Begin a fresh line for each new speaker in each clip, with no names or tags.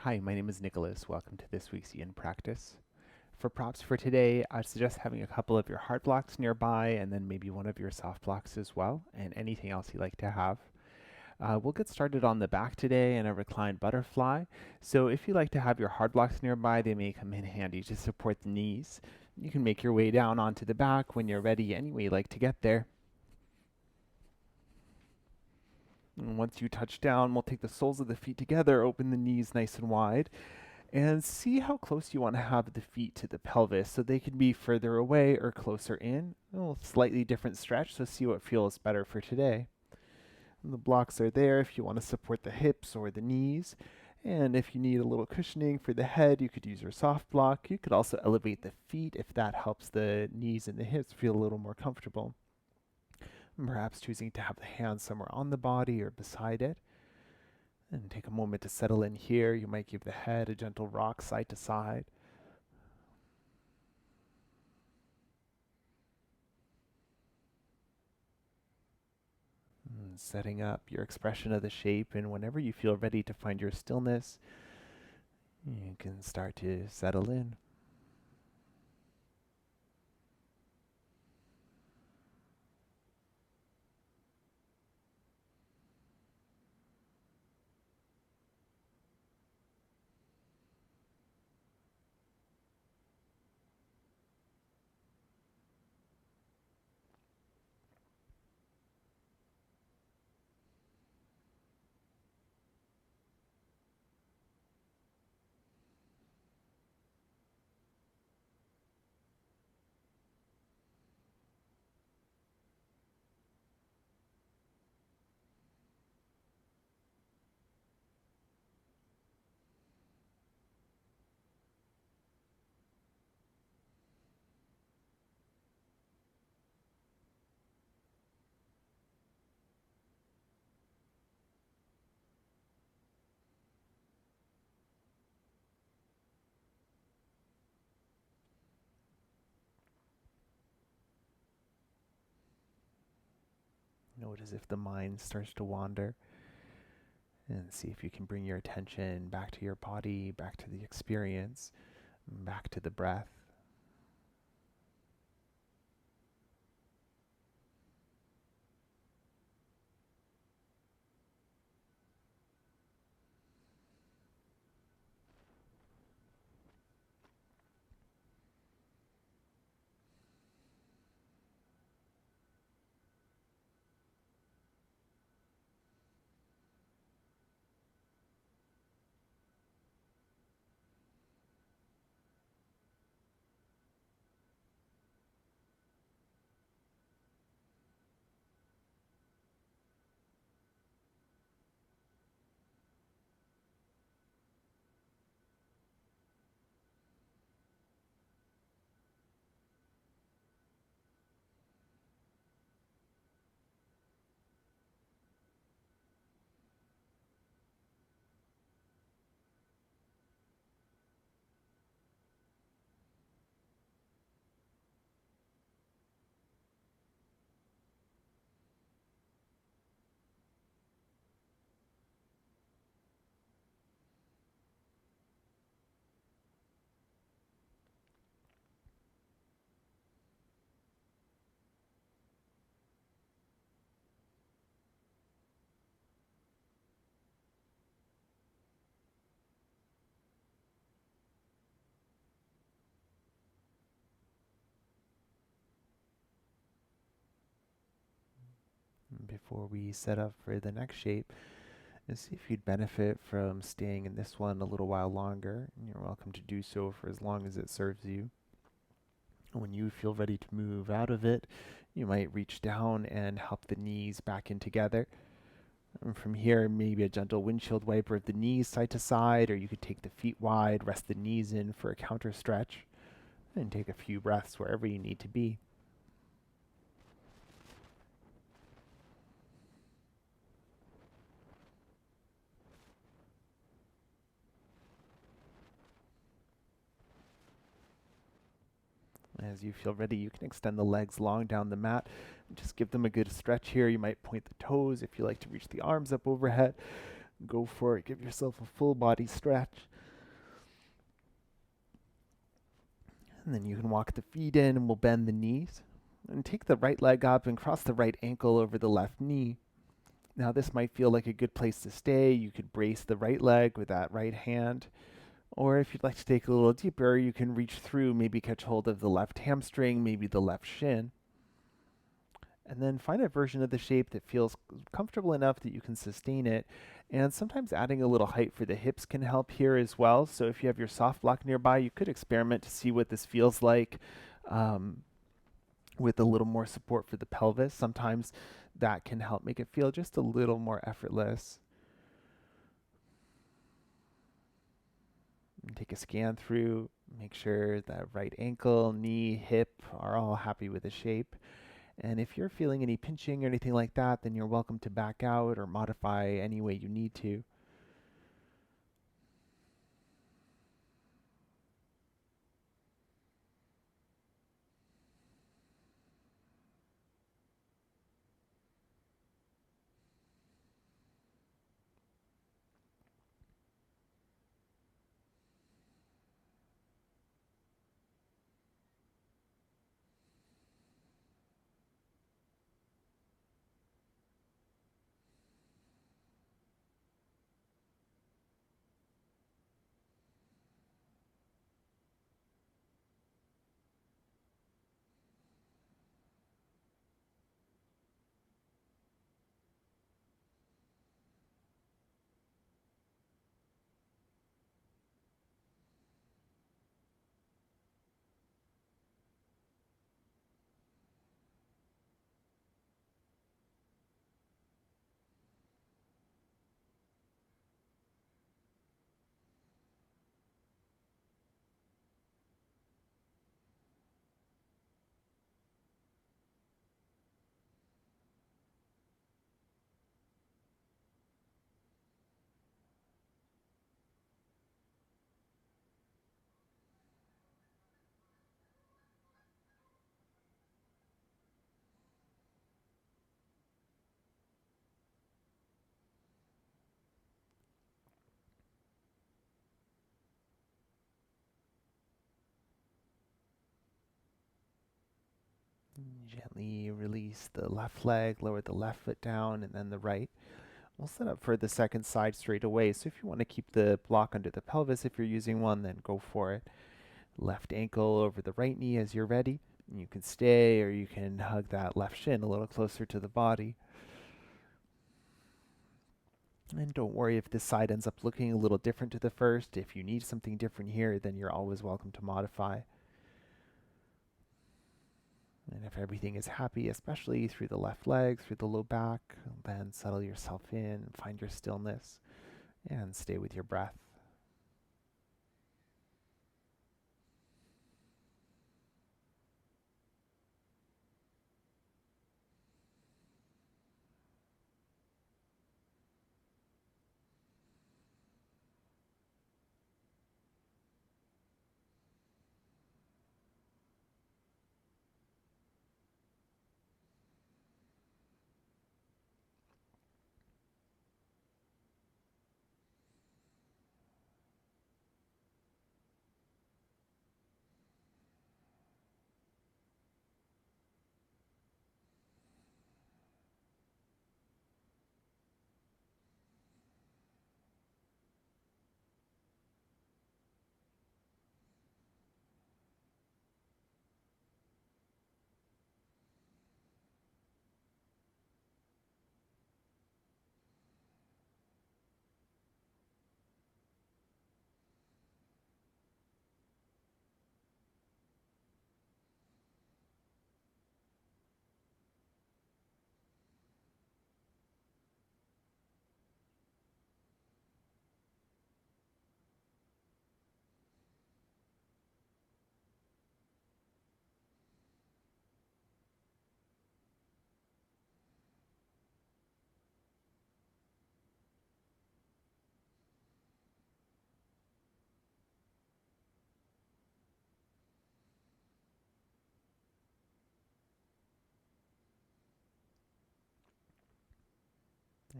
Hi, my name is Nicholas. Welcome to this week's Yin practice. For props for today, I suggest having a couple of your hard blocks nearby and then maybe one of your soft blocks as well, and anything else you like to have. We'll get started on the back today in a reclined butterfly. So if you like to have your hard blocks nearby, they may come in handy to support the knees. You can make your way down onto the back when you're ready any way you like to get there. And once you touch down, we'll take the soles of the feet together, open the knees nice and wide, and see how close you want to have the feet to the pelvis so they can be further away or closer in. A little slightly different stretch, so see what feels better for today. And the blocks are there if you want to support the hips or the knees. And if you need a little cushioning for the head, you could use your soft block. You could also elevate the feet if that helps the knees and the hips feel a little more comfortable. And perhaps choosing to have the hands somewhere on the body or beside it. And take a moment to settle in here. You might give the head a gentle rock side to side. And setting up your expression of the shape, and whenever you feel ready to find your stillness, you can start to settle in. Notice if the mind starts to wander, and see if you can bring your attention back to your body, back to the experience, back to the breath. Before we set up for the next shape, and see if you'd benefit from staying in this one a little while longer. You're welcome to do so for as long as it serves you. When you feel ready to move out of it, you might reach down and help the knees back in together. And from here, maybe a gentle windshield wiper of the knees side to side, or you could take the feet wide, rest the knees in for a counter stretch, and take a few breaths wherever you need to be. As you feel ready, you can extend the legs long down the mat and just give them a good stretch here. You might point the toes if you like to reach the arms up overhead. Go for it. Give yourself a full body stretch. And then you can walk the feet in and we'll bend the knees. And take the right leg up and cross the right ankle over the left knee. Now, this might feel like a good place to stay. You could brace the right leg with that right hand. Or if you'd like to take a little deeper, you can reach through, maybe catch hold of the left hamstring, maybe the left shin. And then find a version of the shape that feels comfortable enough that you can sustain it. And sometimes adding a little height for the hips can help here as well. So if you have your soft block nearby, you could experiment to see what this feels like with a little more support for the pelvis. Sometimes that can help make it feel just a little more effortless. And take a scan through, make sure that right ankle, knee, hip are all happy with the shape. And if you're feeling any pinching or anything like that, then you're welcome to back out or modify any way you need to. Gently release the left leg, lower the left foot down, and then the right. We'll set up for the second side straight away. So if you want to keep the block under the pelvis, if you're using one, then go for it. Left ankle over the right knee as you're ready. You can stay or you can hug that left shin a little closer to the body. And don't worry if this side ends up looking a little different to the first. If you need something different here, then you're always welcome to modify. And if everything is happy, especially through the left leg, through the low back, then settle yourself in, find your stillness, and stay with your breath.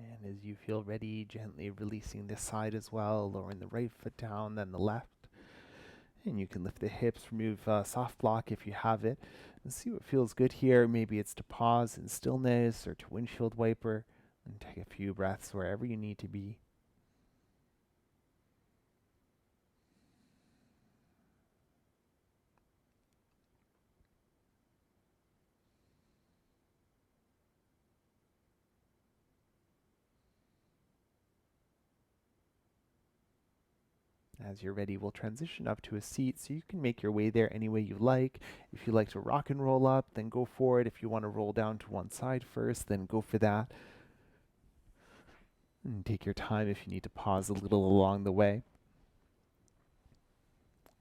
And as you feel ready, gently releasing this side as well, lowering the right foot down, then the left. And you can lift the hips, remove soft block if you have it, and see what feels good here. Maybe it's to pause in stillness or to windshield wiper, and take a few breaths wherever you need to be. As you're ready, we'll transition up to a seat, so you can make your way there any way you like. If you like to rock and roll up, then go for it. If you want to roll down to one side first, then go for that. And take your time if you need to pause a little along the way.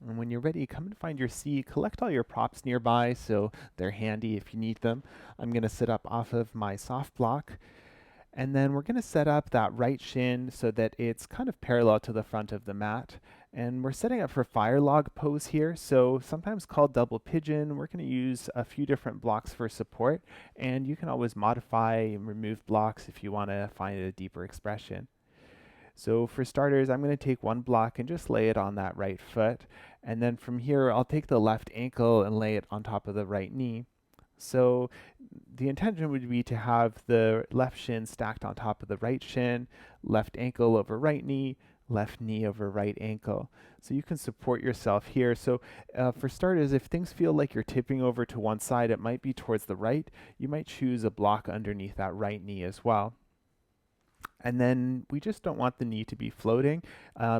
And when you're ready, come and find your seat. Collect all your props nearby so they're handy if you need them. I'm going to sit up off of my soft block. And then we're going to set up that right shin so that it's kind of parallel to the front of the mat. And we're setting up for fire log pose here. So sometimes called double pigeon. We're going to use a few different blocks for support. And you can always modify and remove blocks if you want to find a deeper expression. So for starters, I'm going to take one block and just lay it on that right foot. And then from here, I'll take the left ankle and lay it on top of the right knee. So the intention would be to have the left shin stacked on top of the right shin, left ankle over right knee, left knee over right ankle. So you can support yourself here. So for starters, if things feel like you're tipping over to one side, it might be towards the right. You might choose a block underneath that right knee as well. And then we just don't want the knee to be floating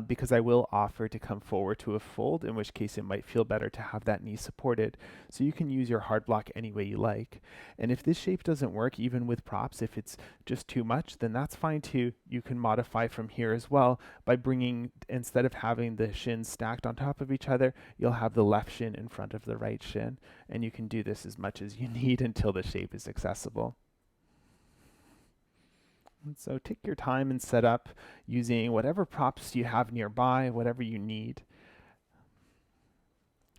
because I will offer to come forward to a fold, in which case it might feel better to have that knee supported. So you can use your hard block any way you like. And if this shape doesn't work, even with props, if it's just too much, then that's fine too. You can modify from here as well by bringing, instead of having the shins stacked on top of each other, you'll have the left shin in front of the right shin. And you can do this as much as you need until the shape is accessible. So take your time and set up using whatever props you have nearby, whatever you need.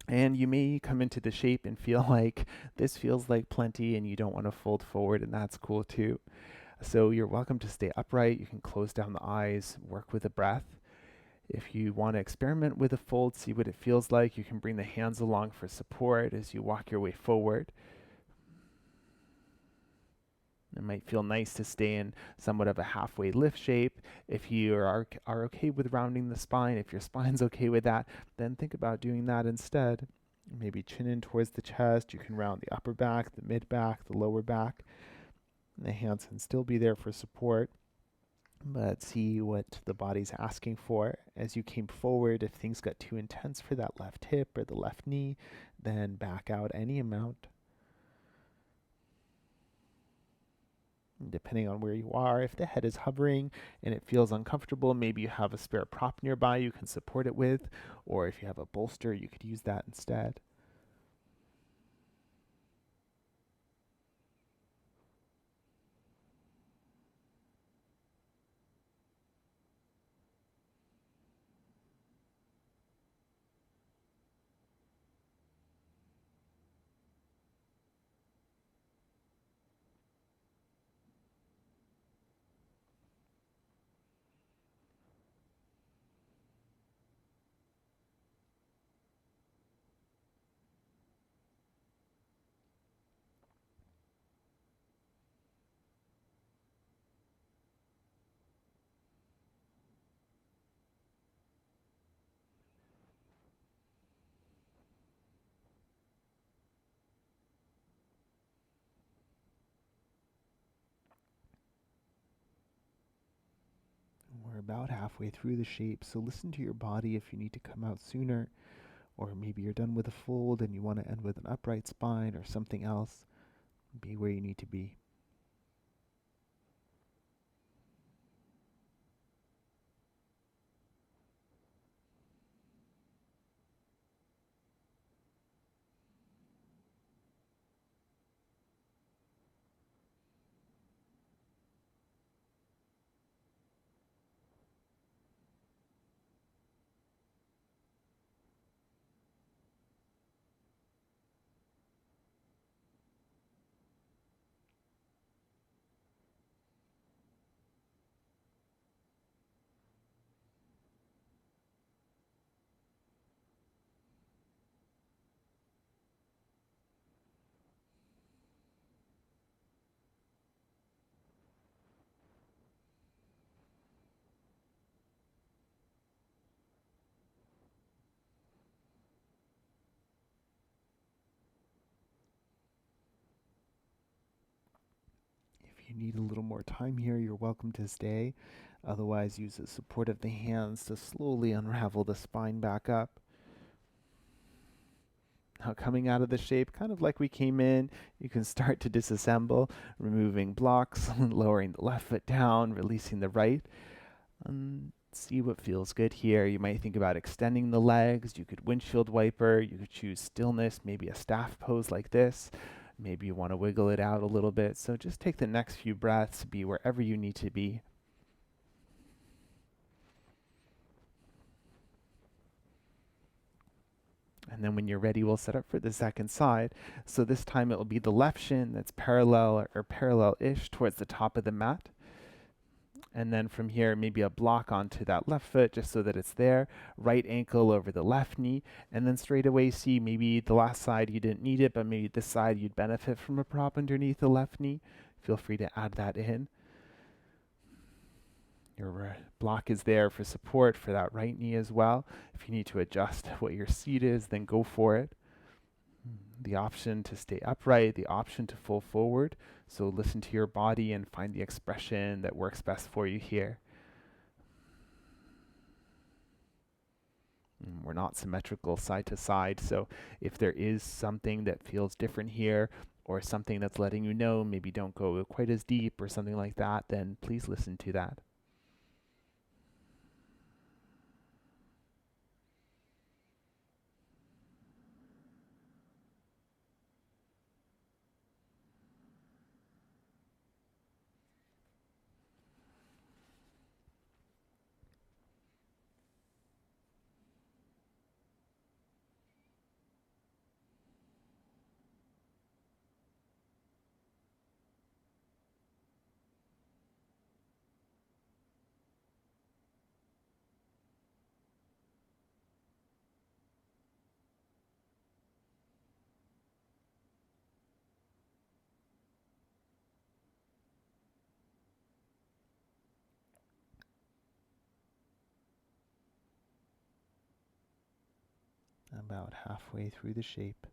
And you may come into the shape and feel like this feels like plenty and you don't want to fold forward, and that's cool too. So you're welcome to stay upright. You can close down the eyes, work with the breath. If you want to experiment with a fold, see what it feels like, you can bring the hands along for support as you walk your way forward. It might feel nice to stay in somewhat of a halfway lift shape. If you are okay with rounding the spine, if your spine's okay with that, then think about doing that instead. Maybe chin in towards the chest. You can round the upper back, the mid back, the lower back. And the hands can still be there for support. But see what the body's asking for. As you came forward, if things got too intense for that left hip or the left knee, then back out any amount. Depending on where you are, if the head is hovering and it feels uncomfortable, maybe you have a spare prop nearby you can support it with, or if you have a bolster, you could use that instead. We're about halfway through the shape, so listen to your body if you need to come out sooner, or maybe you're done with a fold and you want to end with an upright spine or something else. Be where you need to be. you need a little more time here, you're welcome to stay. Otherwise, use the support of the hands to slowly unravel the spine back up. Now, coming out of the shape, kind of like we came in, you can start to disassemble, removing blocks, lowering the left foot down, releasing the right. See what feels good here. You might think about extending the legs. You could windshield wiper. You could choose stillness, maybe a staff pose like this. Maybe you want to wiggle it out a little bit. So just take the next few breaths, be wherever you need to be. And then when you're ready, we'll set up for the second side. So this time it will be the left shin that's parallel or parallel-ish towards the top of the mat. And then from here, maybe a block onto that left foot just so that it's there. Right ankle over the left knee. And then straight away, see maybe the last side you didn't need it, but maybe this side you'd benefit from a prop underneath the left knee. Feel free to add that in. Your block is there for support for that right knee as well. If you need to adjust what your seat is, then go for it. The option to stay upright, the option to fold forward. So listen to your body and find the expression that works best for you here. We're not symmetrical side to side, so if there is something that feels different here, or something that's letting you know maybe don't go quite as deep or something like that, then please listen to that. About halfway through the shape.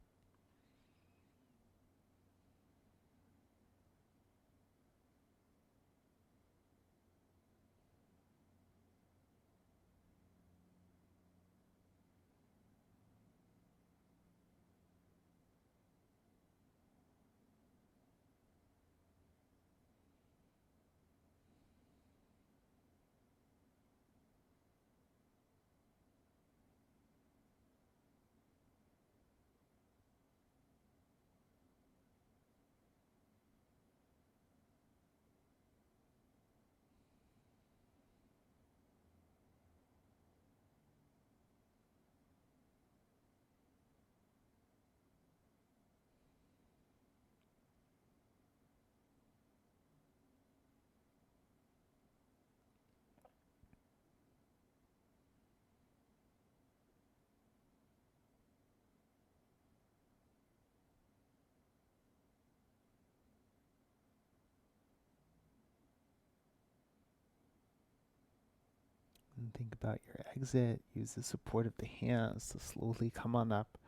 And think about your exit. Use the support of the hands to slowly come on up.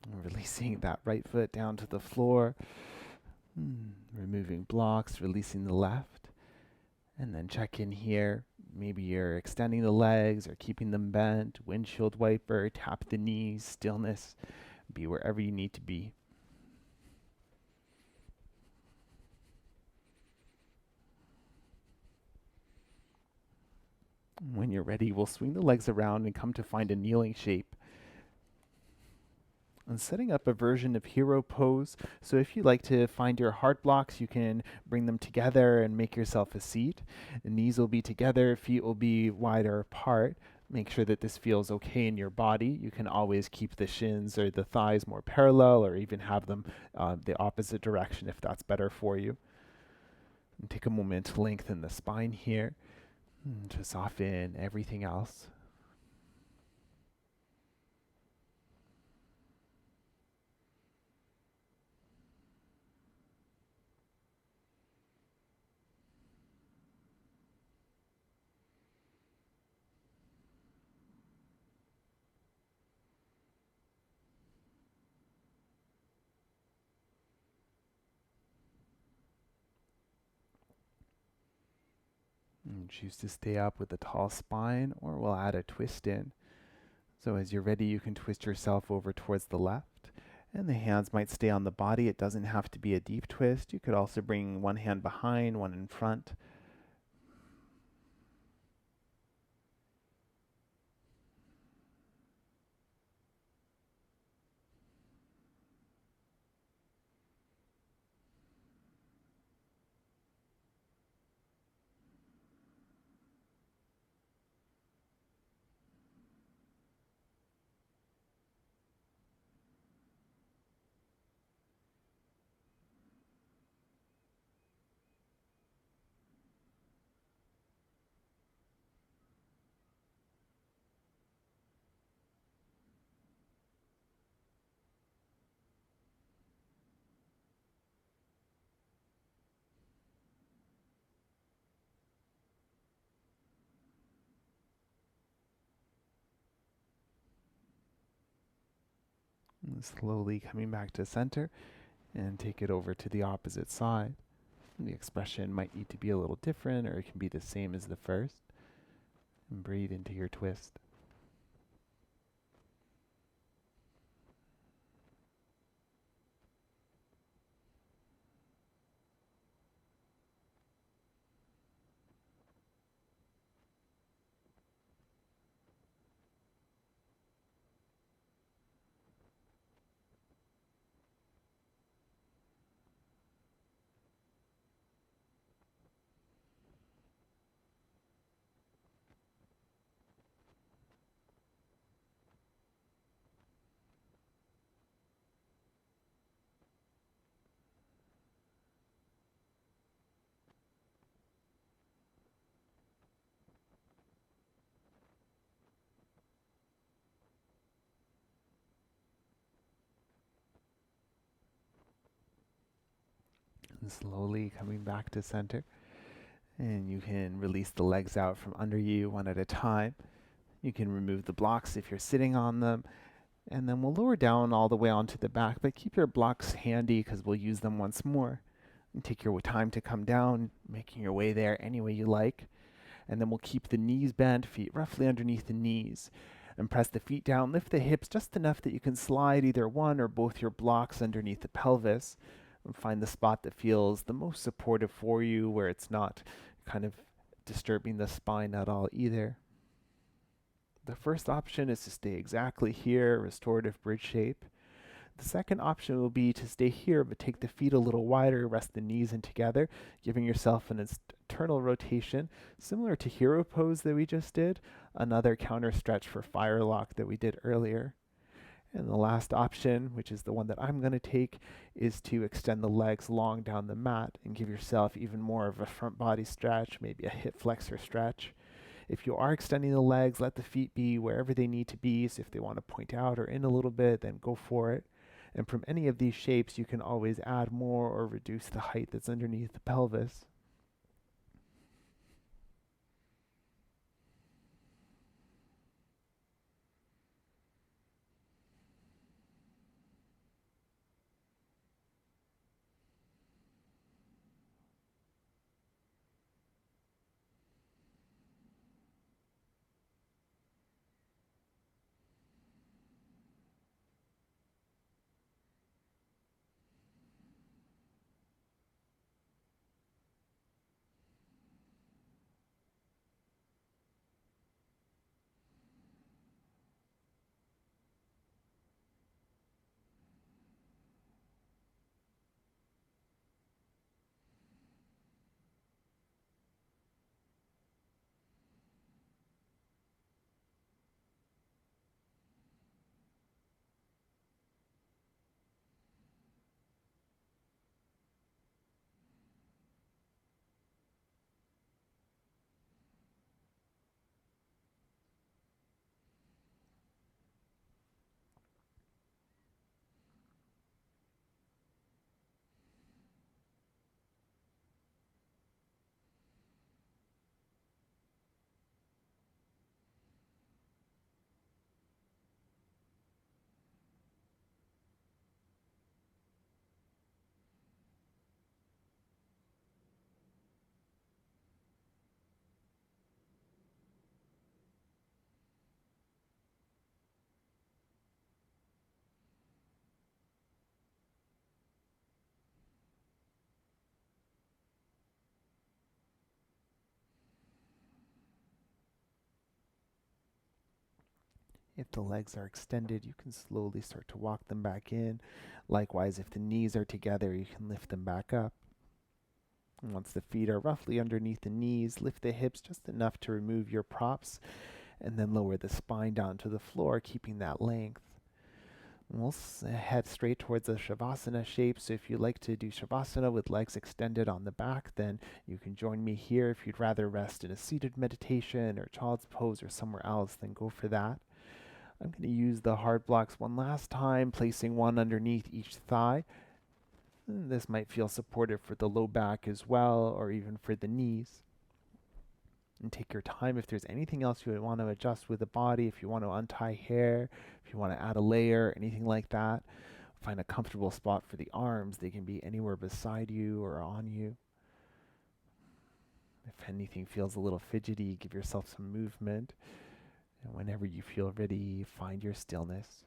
And releasing that right foot down to the floor. Removing blocks, releasing the left. And then check in here. Maybe you're extending the legs or keeping them bent. Windshield wiper, tap the knees, stillness. Be wherever you need to be. When you're ready, we'll swing the legs around and come to find a kneeling shape. And setting up a version of hero pose. So if you like to find your heart blocks, you can bring them together and make yourself a seat. The knees will be together, feet will be wider apart. Make sure that this feels okay in your body. You can always keep the shins or the thighs more parallel, or even have them the opposite direction if that's better for you. And take a moment to lengthen the spine here, to soften everything else. Choose to stay up with a tall spine, or we'll add a twist in. So as you're ready, you can twist yourself over towards the left, and the hands might stay on the body. It doesn't have to be a deep twist. You could also bring one hand behind, one in front. And slowly coming back to center, and take it over to the opposite side. The expression might need to be a little different, or it can be the same as the first. And breathe into your twist. And slowly coming back to center. And you can release the legs out from under you one at a time. You can remove the blocks if you're sitting on them. And then we'll lower down all the way onto the back, but keep your blocks handy because we'll use them once more. And take your time to come down, making your way there any way you like. And then we'll keep the knees bent, feet roughly underneath the knees. And press the feet down, lift the hips just enough that you can slide either one or both your blocks underneath the pelvis. And find the spot that feels the most supportive for you, where it's not kind of disturbing the spine at all either. The first option is to stay exactly here, restorative bridge shape. The second option will be to stay here, but take the feet a little wider, rest the knees in together, giving yourself an internal rotation, similar to hero pose that we just did, another counter stretch for fire lock that we did earlier. And the last option, which is the one that I'm going to take, is to extend the legs long down the mat and give yourself even more of a front body stretch, maybe a hip flexor stretch. If you are extending the legs, let the feet be wherever they need to be. So if they want to point out or in a little bit, then go for it. And from any of these shapes, you can always add more or reduce the height that's underneath the pelvis. If the legs are extended, you can slowly start to walk them back in. Likewise, if the knees are together, you can lift them back up. And once the feet are roughly underneath the knees, lift the hips just enough to remove your props, and then lower the spine down to the floor, keeping that length. We'll head straight towards the Shavasana shape. So if you like to do Shavasana with legs extended on the back, then you can join me here. If you'd rather rest in a seated meditation or child's pose or somewhere else, then go for that. I'm going to use the hard blocks one last time, placing one underneath each thigh. And this might feel supportive for the low back as well, or even for the knees. And take your time if there's anything else you would want to adjust with the body, if you want to untie hair, if you want to add a layer, anything like that. Find a comfortable spot for the arms. They can be anywhere beside you or on you. If anything feels a little fidgety, give yourself some movement. And whenever you feel ready, find your stillness.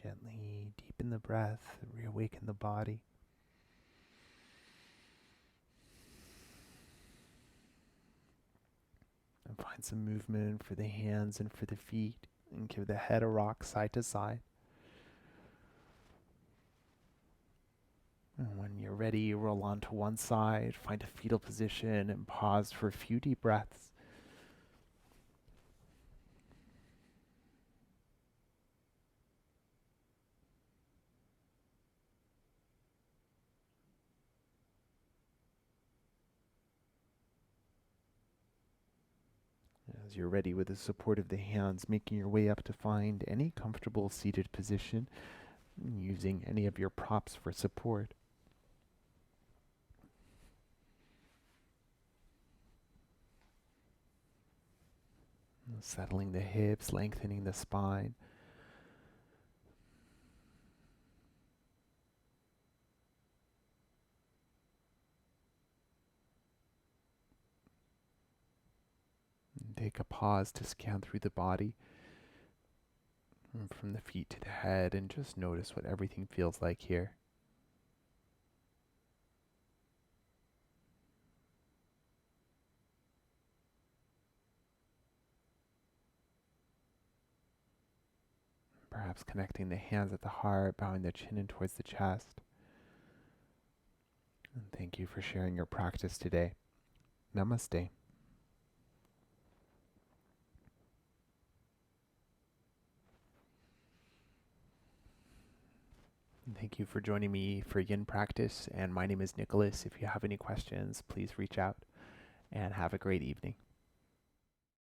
Gently deepen the breath, reawaken the body. And find some movement for the hands and for the feet. And give the head a rock side to side. And when you're ready, roll onto one side, find a fetal position, and pause for a few deep breaths. As you're ready with the support of the hands, making your way up to find any comfortable seated position, using any of your props for support. Settling the hips, lengthening the spine. And take a pause to scan through the body, from the feet to the head, and just notice what everything feels like here. Perhaps connecting the hands at the heart, bowing the chin in towards the chest. And thank you for sharing your practice today. Namaste. Thank you for joining me for Yin practice. And my name is Nicholas. If you have any questions, please reach out and have a great evening.